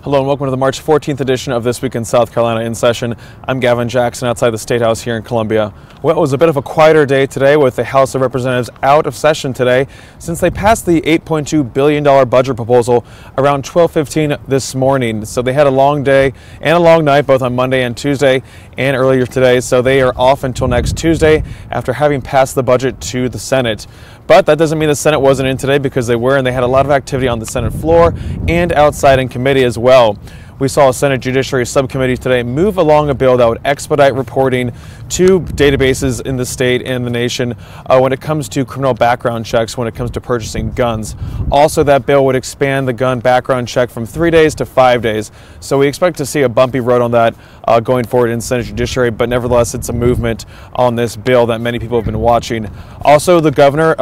Hello and welcome to the March 14th edition of This Week in South Carolina in Session. I'm Gavin Jackson outside the State House here in Columbia. Well, it was a bit of a quieter day today with the House of Representatives out of session today since they passed the $8.2 billion budget proposal around 12:15 this morning. So they had a long day and a long night both on Monday and Tuesday and earlier today. So they are off until next Tuesday after having passed the budget to the Senate. But that doesn't mean the Senate wasn't in today, because they were, and they had a lot of activity on the Senate floor and outside in committee as well. We saw a Senate Judiciary Subcommittee today move along a bill that would expedite reporting to databases in the state and the nation when it comes to criminal background checks, when it comes to purchasing guns. Also, that bill would expand the gun background check from 3 days to 5 days. So we expect to see a bumpy road on that going forward in Senate Judiciary, but nevertheless, it's a movement on this bill that many people have been watching. Also, the Governor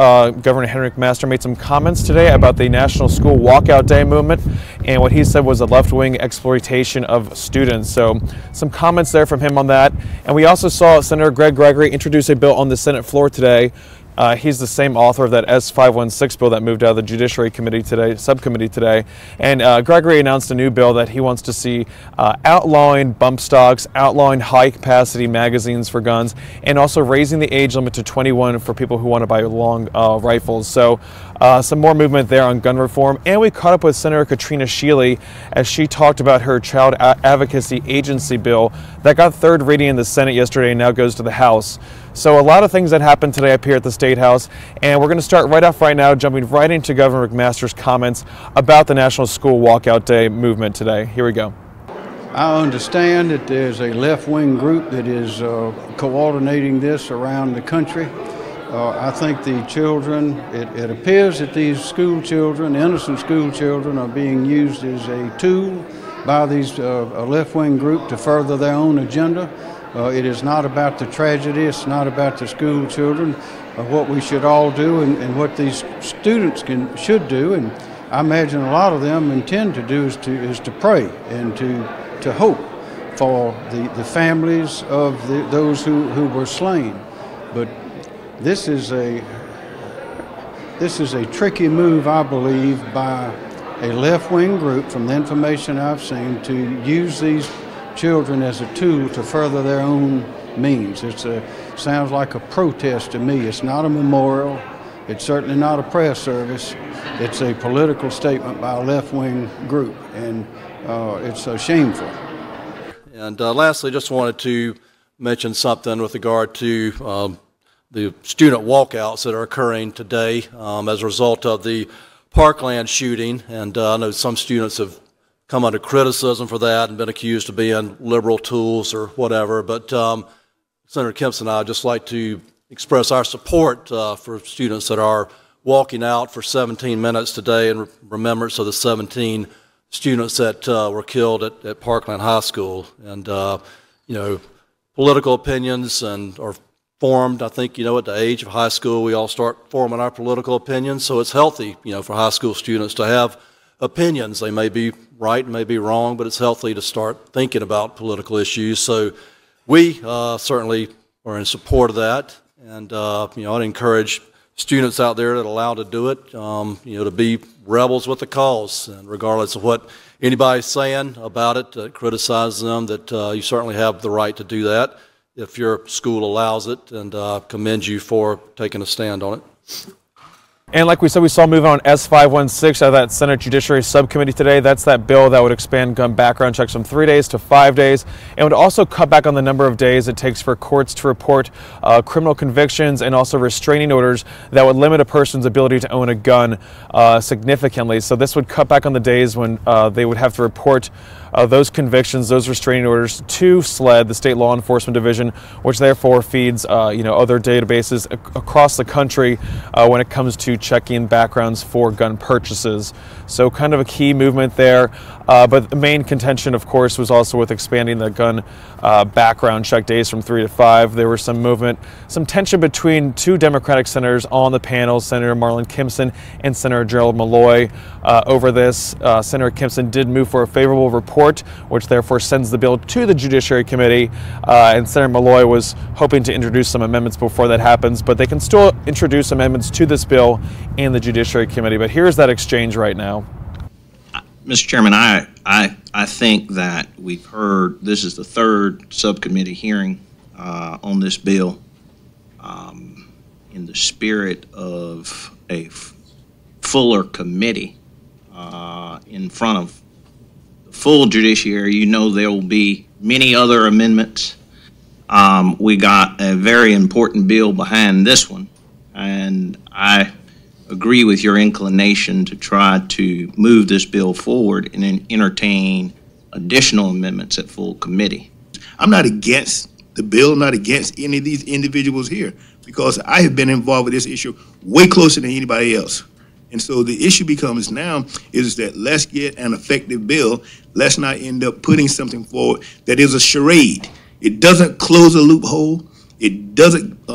Henry McMaster made some comments today about the National School Walkout Day movement, and what he said was a left-wing exploitation of students. So some comments there from him on that. And we also saw Senator Gregory introduce a bill on the Senate floor today. He's the same author of that S-516 bill that moved out of the Judiciary Committee today, subcommittee today. And Gregory announced a new bill that he wants to see outlawing bump stocks, outlawing high-capacity magazines for guns, and also raising the age limit to 21 for people who want to buy long rifles. So some more movement there on gun reform. And we caught up with Senator Katrina Shealy as she talked about her child advocacy agency bill that got third reading in the Senate yesterday and now goes to the House. So a lot of things that happened today up here at the State House, and we're going to start right off right now, jumping right into Governor McMaster's comments about the National School Walkout Day movement today. Here we go. I understand that there's a left-wing group that is coordinating this around the country. I think the children, it appears that these school children, innocent school children, are being used as a tool by these a left-wing group to further their own agenda. It is not about the tragedy, it's not about the school children. What we should all do and what these students should do, and I imagine a lot of them intend to do, is to pray and to hope for the families of those who were slain. But this is a tricky move, I believe, by a left-wing group, from the information I've seen, to use these children as a tool to further their own means. Sounds like a protest to me. It's not a memorial. It's certainly not a prayer service. It's a political statement by a left-wing group, and it's shameful. And lastly, just wanted to mention something with regard to the student walkouts that are occurring today as a result of the Parkland shooting. And I know some students have come under criticism for that and been accused of being liberal tools or whatever. But Senator Kempson and I would just like to express our support for students that are walking out for 17 minutes today in remembrance of the 17 students that were killed at Parkland High School. And, you know, political opinions are formed, I think, at the age of high school. We all start forming our political opinions. So it's healthy, for high school students to have opinions. They may be right, may be wrong, but it's healthy to start thinking about political issues. So we certainly are in support of that, and I'd encourage students out there that are allowed to do it, to be rebels with the cause, and regardless of what anybody's saying about it, criticize them, that you certainly have the right to do that if your school allows it, and commend you for taking a stand on it. And like we said, we saw movement on S-516 out of that Senate Judiciary Subcommittee today. That's that bill that would expand gun background checks from 3 days to 5 days, and would also cut back on the number of days it takes for courts to report criminal convictions, and also restraining orders that would limit a person's ability to own a gun significantly. So this would cut back on the days when they would have to report those convictions, those restraining orders, to SLED, the State Law Enforcement Division, which therefore feeds other databases across the country when it comes to checking backgrounds for gun purchases. So kind of a key movement there. But the main contention, of course, was also with expanding the gun background check days from 3 to 5. There was some movement, some tension between two Democratic senators on the panel, Senator Marlin Kimpson and Senator Gerald Malloy, over this. Senator Kimpson did move for a favorable report, which therefore sends the bill to the Judiciary Committee, and Senator Malloy was hoping to introduce some amendments before that happens, but they can still introduce amendments to this bill in the Judiciary Committee. But here's that exchange right now. Mr. Chairman, I think that we've heard, this is the third subcommittee hearing on this bill. In the spirit of a fuller committee in front of the full judiciary, you know there will be many other amendments. We got a very important bill behind this one, and I agree with your inclination to try to move this bill forward and then entertain additional amendments at full committee. I'm not against the bill, not against any of these individuals here, because I have been involved with this issue way closer than anybody else. And so the issue becomes now is that let's get an effective bill. Let's not end up putting something forward that is a charade. It doesn't close a loophole. It doesn't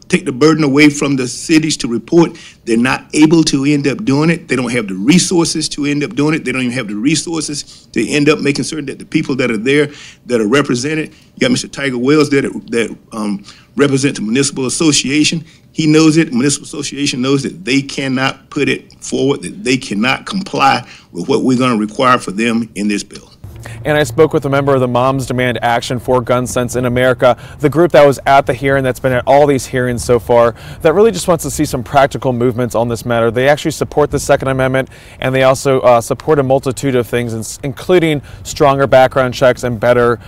take the burden away from the cities to report. They're not able to end up doing it. They don't have the resources to end up doing it. They don't even have the resources to end up making certain that the people that are there, that are represented, you got Mr. Tiger Wells there that represents the municipal association. He knows it. The municipal association knows that they cannot put it forward, that they cannot comply with what we're going to require for them in this bill. And I spoke with a member of the Moms Demand Action for Gun Sense in America, the group that was at the hearing, that's been at all these hearings so far, that really just wants to see some practical movements on this matter. They actually support the Second Amendment, and they also support a multitude of things, including stronger background checks and better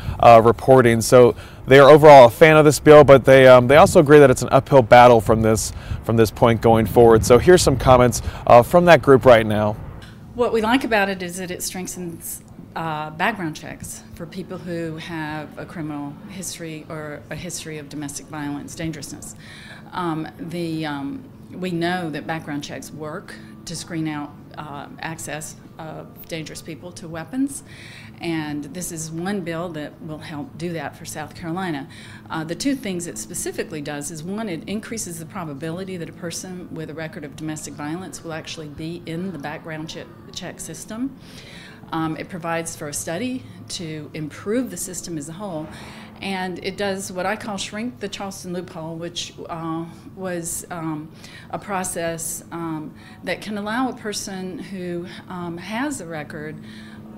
reporting. So they are overall a fan of this bill, but they also agree that it's an uphill battle from this point going forward. So here's some comments from that group right now. What we like about it is that it strengthens background checks for people who have a criminal history or a history of domestic violence, dangerousness. We know that background checks work to screen out access of dangerous people to weapons, and this is one bill that will help do that for South Carolina. The two things it specifically does is, one, it increases the probability that a person with a record of domestic violence will actually be in the background check system. It provides for a study to improve the system as a whole, and it does what I call shrink the Charleston loophole, which was a process that can allow a person who has a record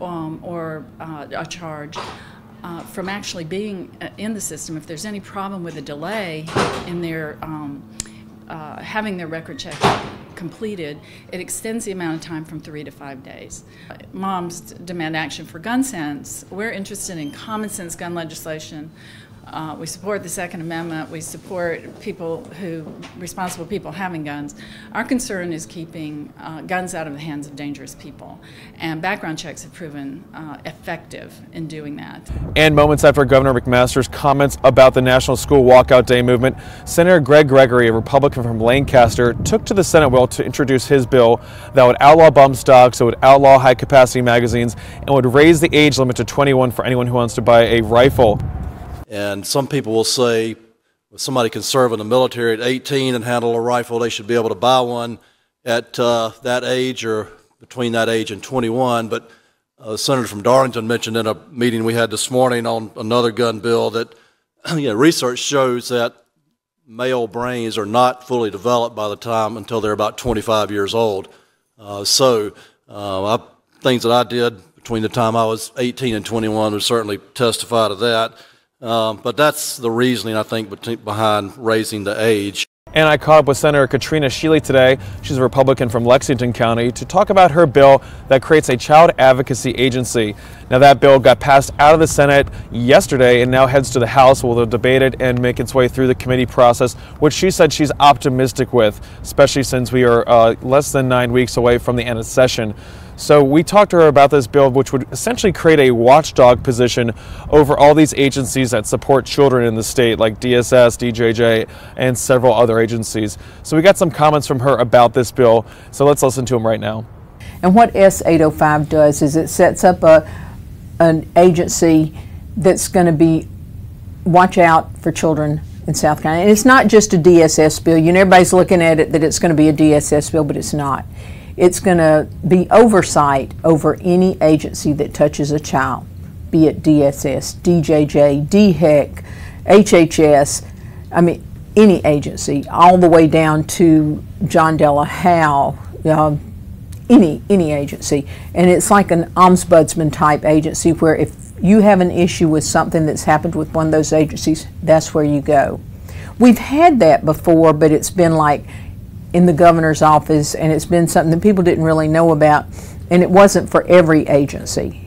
or a charge from actually being in the system. If there's any problem with a delay in their having their record check completed, it extends the amount of time from 3 to 5 days. Moms Demand Action for Gun Sense, we're interested in common sense gun legislation. We support the Second Amendment. We support responsible people having guns. Our concern is keeping guns out of the hands of dangerous people, and background checks have proven effective in doing that. And moments after Governor McMaster's comments about the National School Walkout Day movement, Senator Gregory, a Republican from Lancaster, took to the Senate well to introduce his bill that would outlaw bump stocks, it would outlaw high-capacity magazines, and would raise the age limit to 21 for anyone who wants to buy a rifle. And some people will say, if somebody can serve in the military at 18 and handle a rifle, they should be able to buy one at that age or between that age and 21. But the senator from Darlington mentioned in a meeting we had this morning on another gun bill that research shows that male brains are not fully developed by the time until they're about 25 years old. Things that I did between the time I was 18 and 21 would certainly testify to that. But that's the reasoning, I think, behind raising the age. And I caught up with Senator Katrina Shealy today. She's a Republican from Lexington County, to talk about her bill that creates a child advocacy agency. Now, that bill got passed out of the Senate yesterday and now heads to the House, where they'll debate it and make its way through the committee process, which she said she's optimistic with, especially since we are less than 9 weeks away from the end of session. So we talked to her about this bill, which would essentially create a watchdog position over all these agencies that support children in the state, like DSS, DJJ, and several other agencies. So we got some comments from her about this bill, so let's listen to them right now. And what S805 does is it sets up an agency that's going to be watch out for children in South Carolina. And it's not just a DSS bill. Everybody's looking at it that it's going to be a DSS bill, but it's not. It's going to be oversight over any agency that touches a child, be it DSS, DJJ, DHEC, HHS, any agency, all the way down to John Della Howe, any agency, and it's like an ombudsman type agency where if you have an issue with something that's happened with one of those agencies, that's where you go. We've had that before, but it's been like in the governor's office, and it's been something that people didn't really know about, and it wasn't for every agency.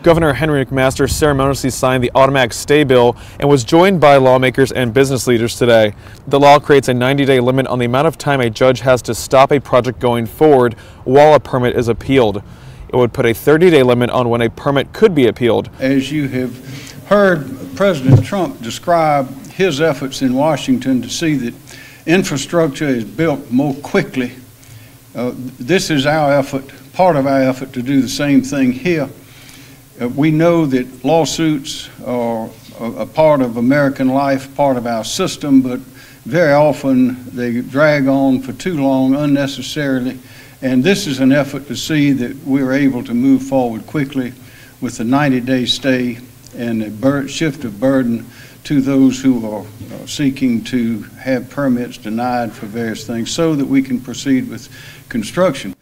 Governor Henry McMaster ceremoniously signed the automatic stay bill and was joined by lawmakers and business leaders today. The law creates a 90-day limit on the amount of time a judge has to stop a project going forward while a permit is appealed. It would put a 30-day limit on when a permit could be appealed. As you have heard President Trump describe his efforts in Washington to see that infrastructure is built more quickly, this is our effort, part of our effort to do the same thing here. We know that lawsuits are a part of American life, part of our system, but very often they drag on for too long unnecessarily. And this is an effort to see that we're able to move forward quickly with a 90-day stay and a shift of burden to those who are seeking to have permits denied for various things so that we can proceed with construction.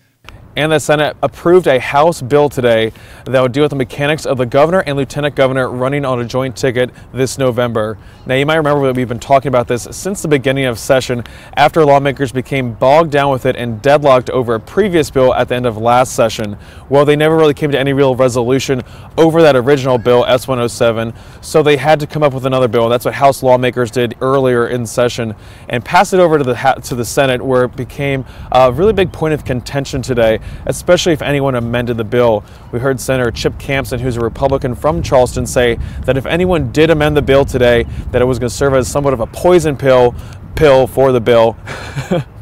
And the Senate approved a House bill today that would deal with the mechanics of the governor and lieutenant governor running on a joint ticket this November. Now, you might remember that we've been talking about this since the beginning of session after lawmakers became bogged down with it and deadlocked over a previous bill at the end of last session. Well, they never really came to any real resolution over that original bill, S-107, so they had to come up with another bill. That's what House lawmakers did earlier in session and pass it over to the Senate, where it became a really big point of contention today, especially if anyone amended the bill. We heard Senator Chip Campson, who's a Republican from Charleston, say that if anyone did amend the bill today, that it was going to serve as somewhat of a poison pill for the bill,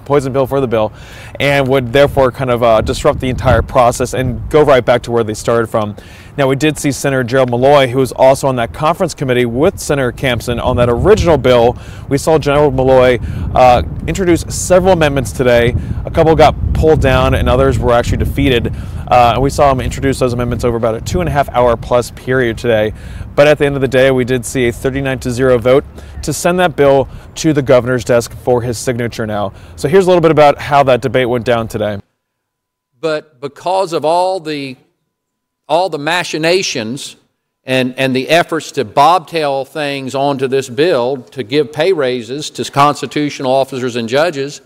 poison pill for the bill, and would therefore kind of disrupt the entire process and go right back to where they started from. Now, we did see Senator Gerald Malloy, who was also on that conference committee with Senator Campson on that original bill. We saw General Malloy introduce several amendments today. A couple got pulled down and others were actually defeated. And we saw him introduce those amendments over about a 2.5-hour plus period today. But at the end of the day, we did see a 39-0 vote to send that bill to the governor's desk for his signature now. So here's a little bit about how that debate went down today. But because of all the machinations and the efforts to bobtail things onto this bill to give pay raises to constitutional officers and judges,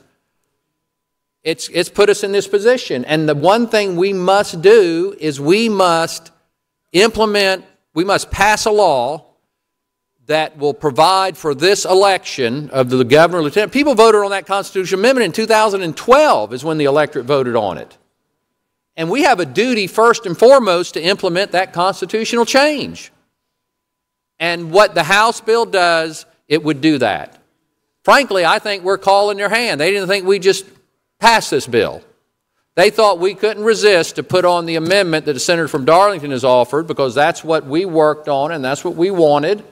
it's put us in this position. And the one thing we must do is we must pass a law that will provide for this election of the governor, lieutenant. People voted on that constitutional amendment in 2012 is when the electorate voted on it. And we have a duty, first and foremost, to implement that constitutional change. And what the House bill does, it would do that. Frankly, I think we're calling their hand. They didn't think we just passed this bill. They thought we couldn't resist to put on the amendment that the senator from Darlington has offered, because that's what we worked on and that's what we wanted.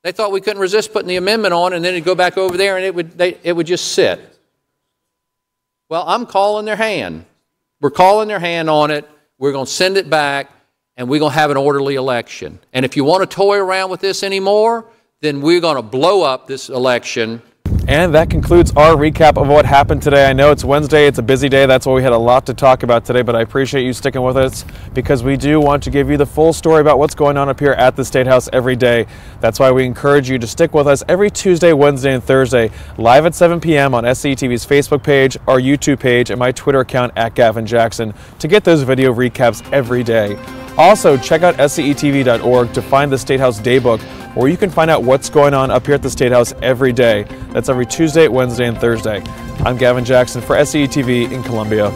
They thought we couldn't resist putting the amendment on, and then it'd go back over there and it would just sit. Well, I'm calling their hand. We're calling their hand on it. We're going to send it back, and we're going to have an orderly election. And if you want to toy around with this anymore, then we're going to blow up this election. And that concludes our recap of what happened today. I know it's Wednesday, it's a busy day, that's why we had a lot to talk about today, but I appreciate you sticking with us because we do want to give you the full story about what's going on up here at the State House every day. That's why we encourage you to stick with us every Tuesday, Wednesday, and Thursday, live at 7 p.m. on SCETV's Facebook page, our YouTube page, and my Twitter account at Gavin Jackson to get those video recaps every day. Also, check out scetv.org to find the State House Daybook, where you can find out what's going on up here at the State House every day. That's every Tuesday, Wednesday, and Thursday. I'm Gavin Jackson for SCETV in Columbia.